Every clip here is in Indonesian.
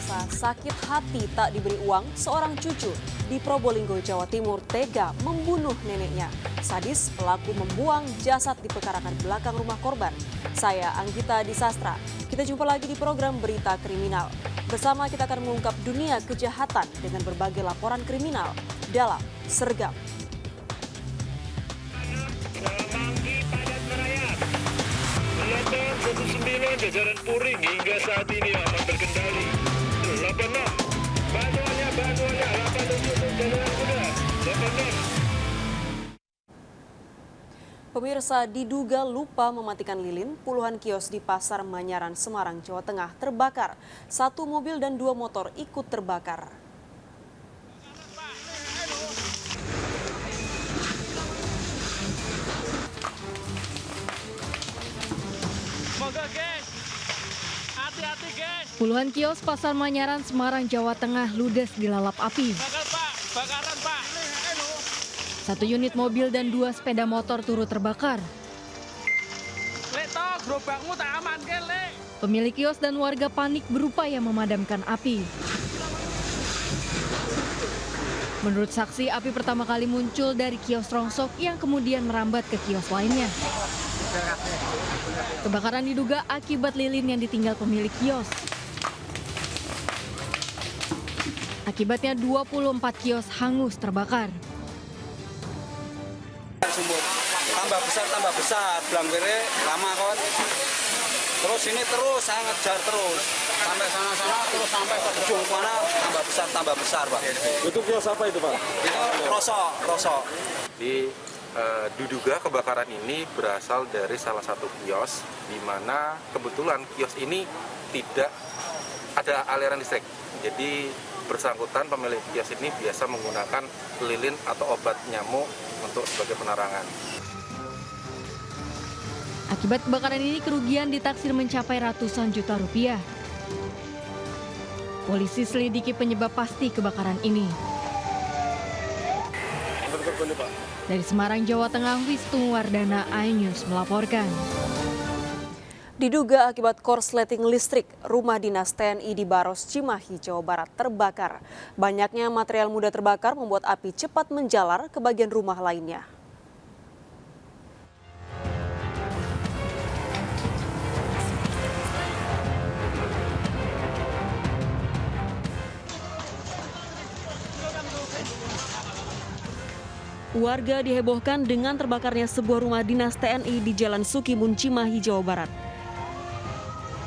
Pemirsa, sakit hati tak diberi uang, seorang cucu di Probolinggo, Jawa Timur tega membunuh neneknya. Sadis, pelaku membuang jasad di pekarangan belakang rumah korban. Saya Anggita Disastra. Kita jumpa lagi di program Berita Kriminal. Bersama kita akan mengungkap dunia kejahatan dengan berbagai laporan kriminal dalam Sergap. Satu 9 jajaran Puring hingga saat ini aman berkendali. 86 bantuannya 87 jajaran kuda 86. Pemirsa, diduga lupa mematikan lilin, puluhan kios di Pasar Manyaran, Semarang, Jawa Tengah terbakar. 1 mobil dan 2 motor ikut terbakar. Hati-hati, guys. Puluhan kios Pasar Manyaran, Semarang, Jawa Tengah ludes dilalap api. Bakaran, Pak. 1 unit mobil dan 2 sepeda motor turut terbakar. Lek toh, gerobakmu tak aman, ke, Lek. Pemilik kios dan warga panik berupaya memadamkan api. Menurut saksi, api pertama kali muncul dari kios rongsok yang kemudian merambat ke kios lainnya. Kebakaran diduga akibat lilin yang ditinggal pemilik kios. Akibatnya 24 kios hangus terbakar. Tambah besar, belang kiri lama kon. Terus ini terus saya ngejar terus sampai sana terus sampai ke ujung mana tambah besar Pak. Itu kios apa itu Pak? Itu rosok. Diduga kebakaran ini berasal dari salah satu kios di mana kebetulan kios ini tidak ada aliran listrik. Jadi bersangkutan pemilik kios ini biasa menggunakan lilin atau obat nyamuk untuk sebagai penerangan. Akibat kebakaran ini kerugian ditaksir mencapai ratusan juta rupiah. Polisi selidiki penyebab pasti kebakaran ini. Dari Semarang, Jawa Tengah, Wisnu Wardana, iNews melaporkan. Diduga akibat korsleting listrik, rumah dinas TNI di Baros, Cimahi, Jawa Barat terbakar. Banyaknya material mudah terbakar membuat api cepat menjalar ke bagian rumah lainnya. Warga dihebohkan dengan terbakarnya sebuah rumah dinas TNI di Jalan Sukimun, Cimahi, Jawa Barat.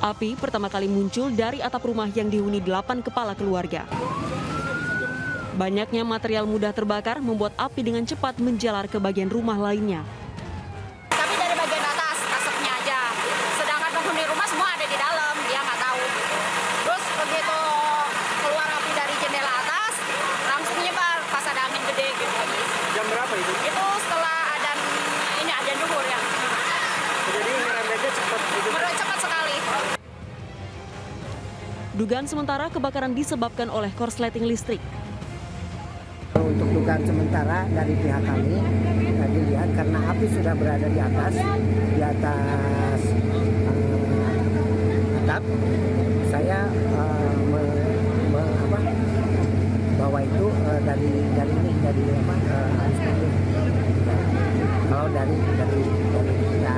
Api pertama kali muncul dari atap rumah yang dihuni 8 kepala keluarga. Banyaknya material mudah terbakar membuat api dengan cepat menjalar ke bagian rumah lainnya. Tapi dari bagian atas, asapnya aja. Sedangkan penghuni rumah semua ada di dalam, dia nggak tahu. Terus begitu keluar api dari jendela atas, langsung nyebar pas ada angin gede gitu. Jam berapa itu? Itu setelah adzan duhur ya. Jadi ngerembetnya cepat gitu. Cepat sekali. Dugaan sementara kebakaran disebabkan oleh korsleting listrik. Untuk dugaan sementara dari pihak kami dilihat karena api sudah berada di atas atap, saya bawa itu dari arus listrik. Kalau dari ya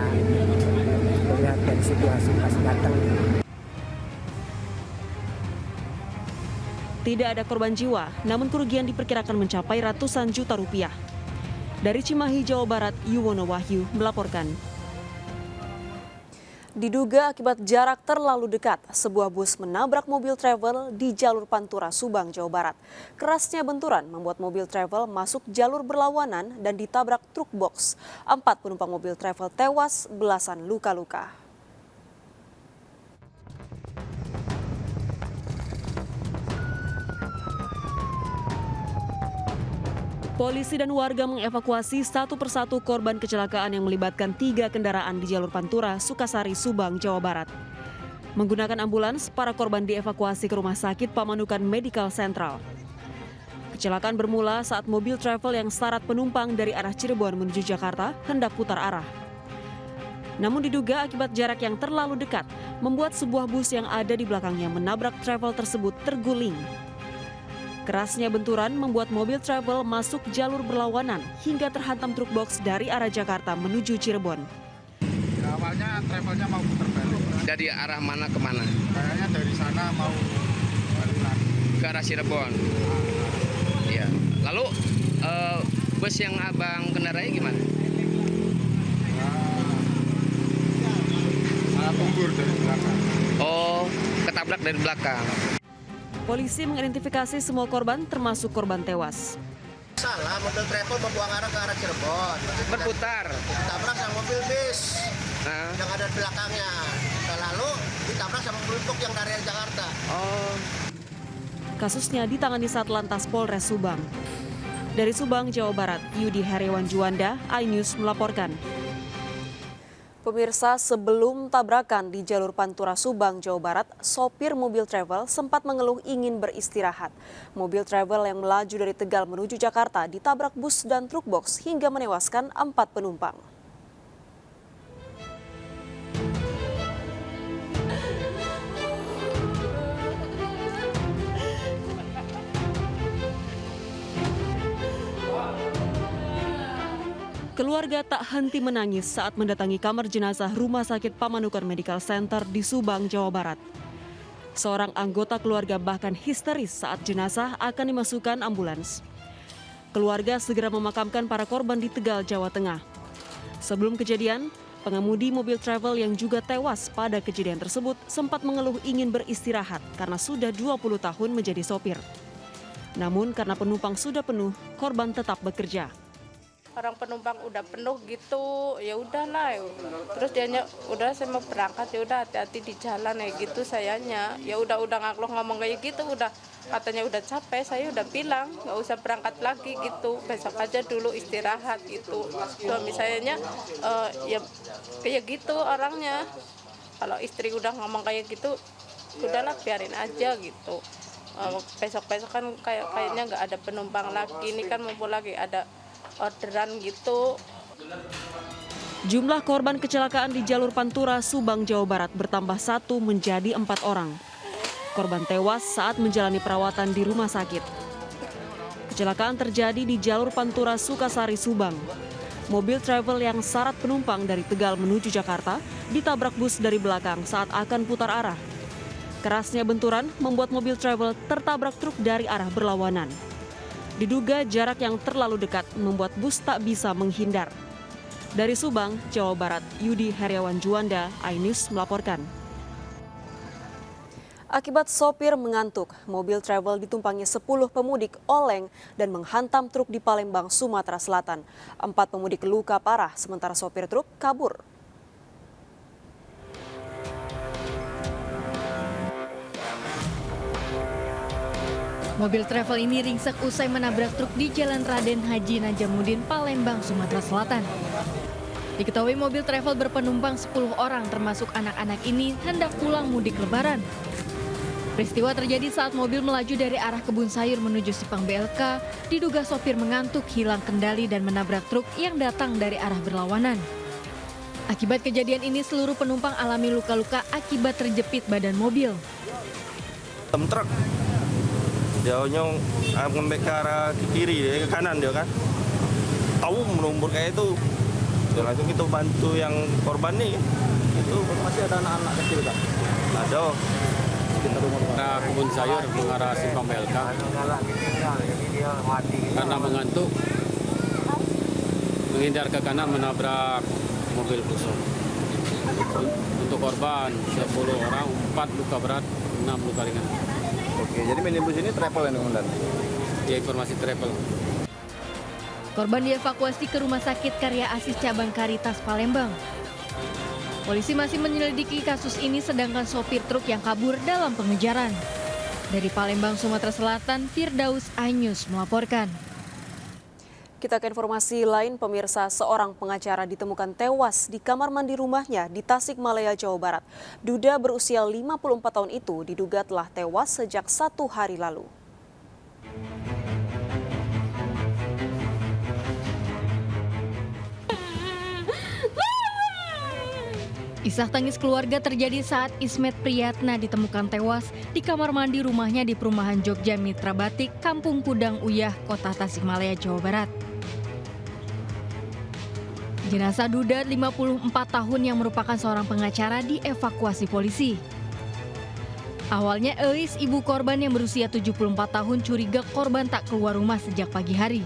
melihat dari situasi pas datang. Tidak ada korban jiwa, namun kerugian diperkirakan mencapai ratusan juta rupiah. Dari Cimahi, Jawa Barat, Yuwono Wahyu melaporkan. Diduga akibat jarak terlalu dekat, sebuah bus menabrak mobil travel di jalur Pantura, Subang, Jawa Barat. Kerasnya benturan membuat mobil travel masuk jalur berlawanan dan ditabrak truk box. 4 penumpang mobil travel tewas, belasan luka-luka. Polisi dan warga mengevakuasi satu persatu korban kecelakaan yang melibatkan 3 kendaraan di jalur Pantura, Sukasari, Subang, Jawa Barat. Menggunakan ambulans, para korban dievakuasi ke Rumah Sakit Pamanukan Medical Central. Kecelakaan bermula saat mobil travel yang syarat penumpang dari arah Cirebon menuju Jakarta hendak putar arah. Namun diduga akibat jarak yang terlalu dekat, membuat sebuah bus yang ada di belakangnya menabrak travel tersebut terguling. Kerasnya benturan membuat mobil travel masuk jalur berlawanan hingga terhantam truk box dari arah Jakarta menuju Cirebon. Awalnya travelnya mau putar balik. Dari arah mana ke mana? Kayaknya dari sana mau balik lagi. Ke arah Cirebon. Iya. Lalu bus yang abang kendarai gimana? Saya tunggur dari belakang. Oh, ketabrak dari belakang. Polisi mengidentifikasi semua korban termasuk korban tewas. Salah, mobil travel membuang arah ke arah Cirebon. Berputar. Ditabrak sama mobil bis Nah. yang ada di belakangnya. Dan lalu ditabrak sama mobil truk yang dari Jakarta. Oh. Kasusnya ditangani Satlantas Polres Subang. Dari Subang, Jawa Barat, Yudi Heriawan Juanda, iNews melaporkan. Pemirsa, sebelum tabrakan di jalur Pantura Subang, Jawa Barat, sopir mobil travel sempat mengeluh ingin beristirahat. Mobil travel yang melaju dari Tegal menuju Jakarta ditabrak bus dan truk box hingga menewaskan 4 penumpang. Keluarga tak henti menangis saat mendatangi kamar jenazah Rumah Sakit Pamanukan Medical Center di Subang, Jawa Barat. Seorang anggota keluarga bahkan histeris saat jenazah akan dimasukkan ambulans. Keluarga segera memakamkan para korban di Tegal, Jawa Tengah. Sebelum kejadian, pengemudi mobil travel yang juga tewas pada kejadian tersebut sempat mengeluh ingin beristirahat karena sudah 20 tahun menjadi sopir. Namun karena penumpang sudah penuh, korban tetap bekerja. Orang penumpang udah penuh gitu, ya udahlah. Terus dianya udah saya mau berangkat, ya udah hati-hati di jalan ya gitu sayanya. Ya udah ngakloh ngomong kayak gitu, udah katanya udah capek, saya udah bilang nggak usah berangkat lagi gitu, besok aja dulu istirahat gitu. Suami sayanya ya kayak gitu orangnya. Kalau istri udah ngomong kayak gitu, udahlah biarin aja gitu. Besok-besok kan kayaknya nggak ada penumpang lagi, ini kan mumpul lagi ada orderan gitu. Jumlah korban kecelakaan di jalur Pantura, Subang, Jawa Barat bertambah 1 menjadi 4 orang. Korban tewas saat menjalani perawatan di rumah sakit. Kecelakaan terjadi di jalur Pantura Sukasari, Subang. Mobil travel yang syarat penumpang dari Tegal menuju Jakarta ditabrak bus dari belakang saat akan putar arah. Kerasnya benturan membuat mobil travel tertabrak truk dari arah berlawanan. Diduga jarak yang terlalu dekat membuat bus tak bisa menghindar. Dari Subang, Jawa Barat, Yudi Heriawan Juanda, iNews melaporkan. Akibat sopir mengantuk, mobil travel ditumpangi 10 pemudik oleng dan menghantam truk di Palembang, Sumatera Selatan. 4 pemudik luka parah, sementara sopir truk kabur. Mobil travel ini ringsek usai menabrak truk di Jalan Raden Haji Najamuddin, Palembang, Sumatera Selatan. Diketahui mobil travel berpenumpang 10 orang termasuk anak-anak ini hendak pulang mudik lebaran. Peristiwa terjadi saat mobil melaju dari arah Kebun Sayur menuju Simpang BLK, diduga sopir mengantuk, hilang kendali dan menabrak truk yang datang dari arah berlawanan. Akibat kejadian ini seluruh penumpang alami luka-luka akibat terjepit badan mobil. Truk dia nyong ngembe ke arah kiri, ke kanan dia kan. Tahu melumpur kayak itu. Dia langsung kita bantu yang korban nih. Itu masih ada anak-anak kecil kan? Ada. Nah, Kebun Sayur mengarah Simpang BLK. Karena mengantuk, menghindar ke kanan menabrak mobil Fuso. Untuk korban 10 orang, 4 luka berat, 6 luka ringan. Oke, jadi minibus ini travel yang komandan? Ya, informasi travel. Korban dievakuasi ke Rumah Sakit Karya Asis Cabang Karitas Palembang. Polisi masih menyelidiki kasus ini sedangkan sopir truk yang kabur dalam pengejaran. Dari Palembang, Sumatera Selatan, Firdaus, iNews melaporkan. Kita ke informasi lain, pemirsa, seorang pengacara ditemukan tewas di kamar mandi rumahnya di Tasikmalaya, Jawa Barat. Duda berusia 54 tahun itu diduga telah tewas sejak 1 hari lalu. Isak tangis keluarga terjadi saat Ismet Priyatna ditemukan tewas di kamar mandi rumahnya di perumahan Jogja Mitra Batik, Kampung Kudang Uyah, Kota Tasikmalaya, Jawa Barat. Jenazah Duda 54 tahun yang merupakan seorang pengacara dievakuasi polisi. Awalnya Elis, ibu korban yang berusia 74 tahun, curiga korban tak keluar rumah sejak pagi hari.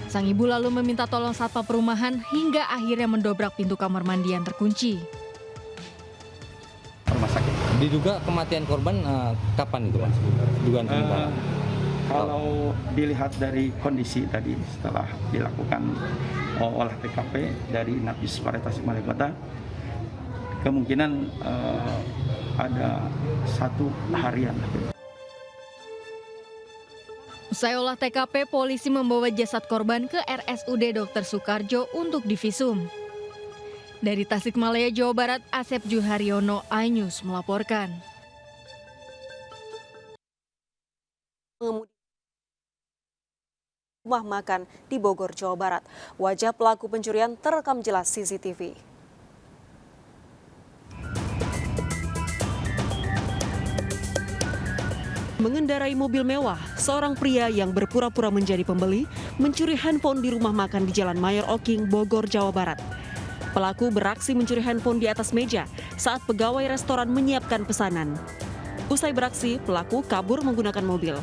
Sang ibu lalu meminta tolong satpam perumahan hingga akhirnya mendobrak pintu kamar mandi yang terkunci. Rumah sakit. Diduga kematian korban kapan itu, Mas? Dugaan sementara. Kalau dilihat dari kondisi tadi setelah dilakukan olah TKP dari Inafis Polres Tasikmalaya Kota, kemungkinan ada 1 harian. Usai olah TKP, polisi membawa jasad korban ke RSUD Dr. Soekarjo untuk divisum. Dari Tasikmalaya, Jawa Barat, Asep Juharyono, iNews melaporkan. Rumah makan di Bogor, Jawa Barat. Wajah pelaku pencurian terekam jelas CCTV. Mengendarai mobil mewah, seorang pria yang berpura-pura menjadi pembeli mencuri handphone di rumah makan di Jalan Mayor Oking, Bogor, Jawa Barat. Pelaku beraksi mencuri handphone di atas meja saat pegawai restoran menyiapkan pesanan. Usai beraksi, pelaku kabur menggunakan mobil.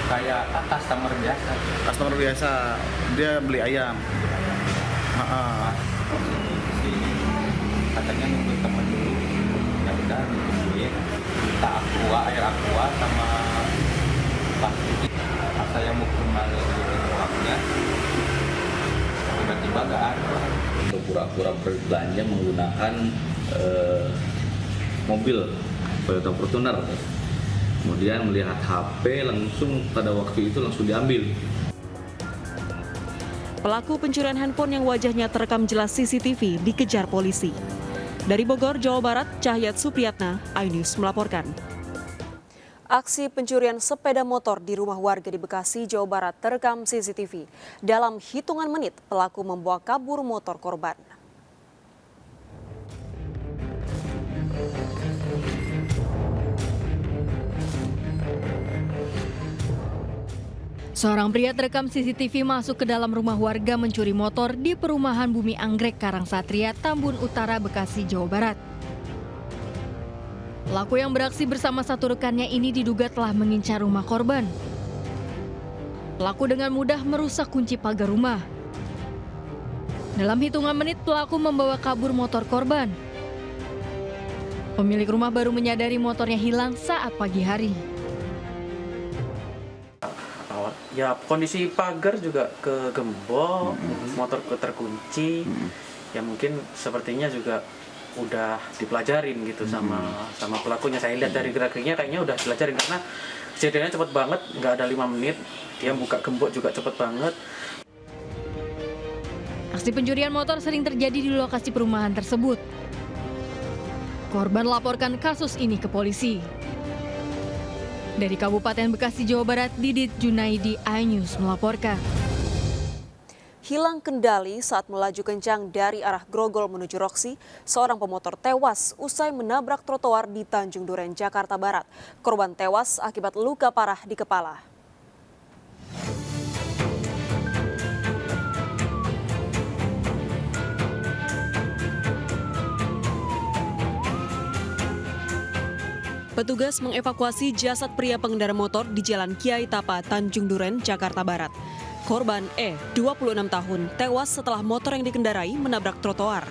Kayak customer biasa. Customer biasa, dia beli ayam. Katanya nunggu temen dulu. Ya udah ditungguin. Minta air aqua sama plastik. Pas saya mau kembali uangnya, tiba-tiba nggak ada. Untuk pura-pura berbelanja menggunakan mobil Toyota Fortuner. Kemudian melihat HP langsung pada waktu itu langsung diambil. Pelaku pencurian handphone yang wajahnya terekam jelas CCTV dikejar polisi. Dari Bogor, Jawa Barat, Cahyat Supriyatna, iNews melaporkan. Aksi pencurian sepeda motor di rumah warga di Bekasi, Jawa Barat terekam CCTV. Dalam hitungan menit, pelaku membawa kabur motor korban. Seorang pria terekam CCTV masuk ke dalam rumah warga mencuri motor di perumahan Bumi Anggrek, Karangsatria, Tambun Utara, Bekasi, Jawa Barat. Pelaku yang beraksi bersama satu rekannya ini diduga telah mengincar rumah korban. Pelaku dengan mudah merusak kunci pagar rumah. Dalam hitungan menit, pelaku membawa kabur motor korban. Pemilik rumah baru menyadari motornya hilang saat pagi hari. Ya kondisi pagar juga kegembok, motor terkunci, ya mungkin sepertinya juga udah dipelajarin gitu sama pelakunya. Saya lihat dari gerak-geriknya kayaknya udah dipelajarin karena kejadiannya cepet banget, nggak ada 5 menit, dia buka gembok juga cepet banget. Aksi pencurian motor sering terjadi di lokasi perumahan tersebut. Korban laporkan kasus ini ke polisi. Dari Kabupaten Bekasi, Jawa Barat, Didit Junaidi, iNews melaporkan. Hilang kendali saat melaju kencang dari arah Grogol menuju Roksi, seorang pemotor tewas usai menabrak trotoar di Tanjung Duren, Jakarta Barat. Korban tewas akibat luka parah di kepala. Petugas mengevakuasi jasad pria pengendara motor di Jalan Kiai Tapa, Tanjung Duren, Jakarta Barat. Korban E, 26 tahun, tewas setelah motor yang dikendarai menabrak trotoar.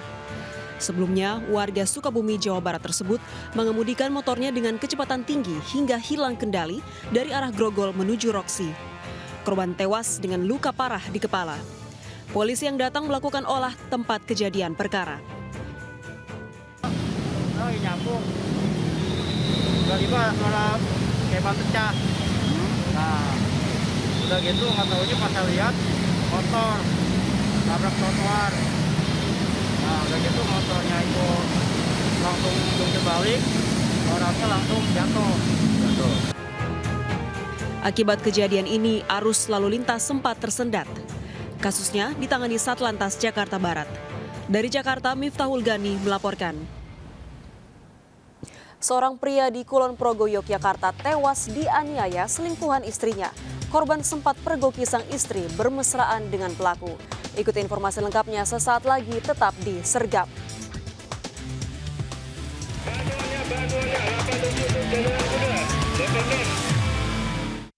Sebelumnya, warga Sukabumi, Jawa Barat tersebut mengemudikan motornya dengan kecepatan tinggi hingga hilang kendali dari arah Grogol menuju Roksi. Korban tewas dengan luka parah di kepala. Polisi yang datang melakukan olah tempat kejadian perkara. Oh, nyambung. Tiba-tiba malah kayak ban pecah. Nah, udah gitu nggak tahunya pas saya lihat motor nabrak trotoar. Nah, udah gitu motornya itu langsung jungkir balik, orangnya langsung jatuh. Akibat kejadian ini, arus lalu lintas sempat tersendat. Kasusnya ditangani Satlantas Jakarta Barat. Dari Jakarta, Miftahul Gani melaporkan. Seorang pria di Kulon Progo, Yogyakarta tewas dianiaya selingkuhan istrinya. Korban sempat pergoki sang istri bermesraan dengan pelaku. Ikuti informasi lengkapnya sesaat lagi, tetap di Sergap.